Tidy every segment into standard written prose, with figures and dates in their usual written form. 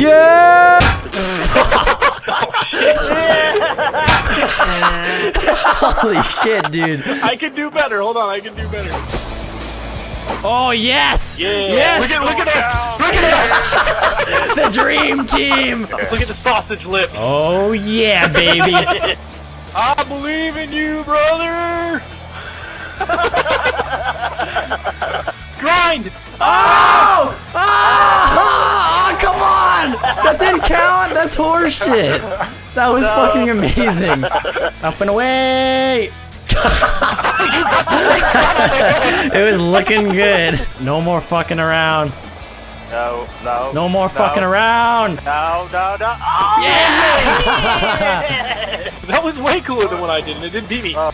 Yeah! Holy shit, dude. I can do better. Hold on, I can do better. Oh, yes! Yeah. Yes! Look at that. The dream team! Look at the sausage lip. Oh, yeah, baby. I believe in you, brother. Grind. Oh! Oh! Come on! That didn't count? That's horseshit. That was fucking amazing. Up and away! It was looking good. No more fucking around. No. No more fucking around. No. Oh, Yeah! That was way cooler than what I did, and it didn't beat me. Oh,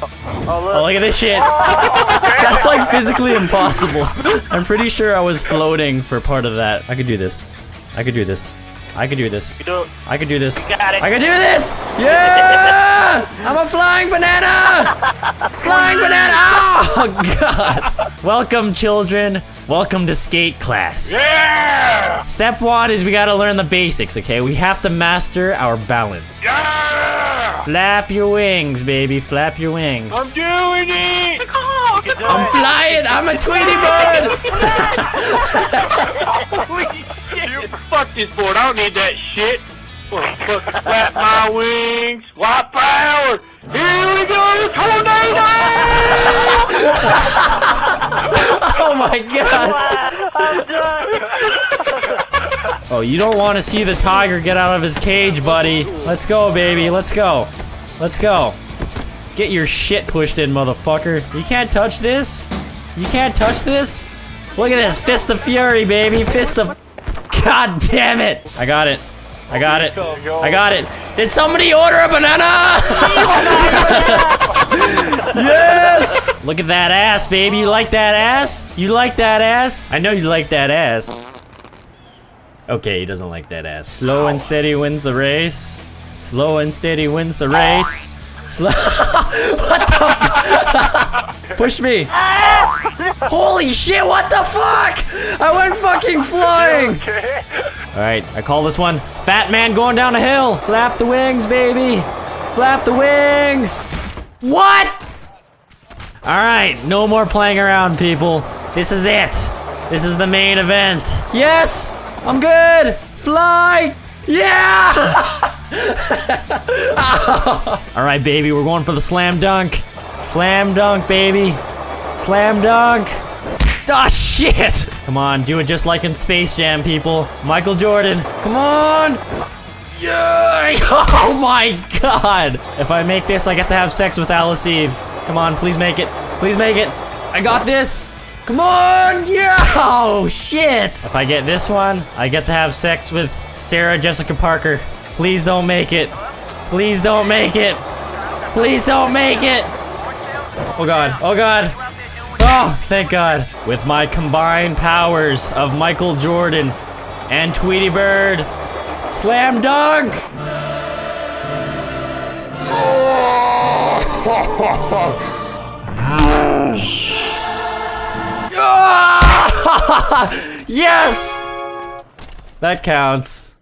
look at this shit. That's like physically impossible. I'm pretty sure I was floating for part of that. I could do this. I could do this. I could do this. You do it. I could do this. Got it. I could do this! Yeah! I'm a flying banana! Flying banana! Oh, God. Welcome, children. Welcome to skate class. Yeah! Step 1 is we gotta learn the basics, okay? We have to master our balance. Yeah! Flap your wings, baby. Flap your wings. I'm doing it! I'm flying! I'm a Tweety bird! Holy shit! Fuck this board, I don't need that shit. Flap my wings, Wipeouts! Here we go, tornado! Oh my God! I'm done! Oh, you don't want to see the tiger get out of his cage, buddy. Let's go, baby. Let's go. Let's go. Get your shit pushed in, motherfucker. You can't touch this. You can't touch this. Look at this. Fist of fury, baby. Fist of... God damn it. I got it. I got it. I got it. Did somebody order a banana? Yes! Look at that ass, baby. You like that ass? You like that ass? I know you like that ass. Okay, he doesn't like that ass. Slow and steady wins the race. Slow and steady wins the race. Slow. What the fuck? Push me. Holy shit, what the fuck? I went fucking flying. Alright, I call this one Fat Man Going Down a Hill. Flap the wings, baby. Flap the wings. What? Alright, no more playing around, people. This is it. This is the main event. Yes! I'm good! Fly! Yeah! Alright, baby, we're going for the slam dunk. Slam dunk, baby. Slam dunk. Ah, shit! Come on, do it just like in Space Jam, people. Michael Jordan. Come on! Yeah! Oh my God! If I make this, I get to have sex with Alice Eve. Come on, please make it. Please make it. I got this. Come on! Yeah! Oh, shit! If I get this one, I get to have sex with Sarah Jessica Parker. Please don't make it. Please don't make it. Please don't make it. Oh, God. Oh, God. Oh, thank God. With my combined powers of Michael Jordan and Tweety Bird, slam dunk! Yes! That counts.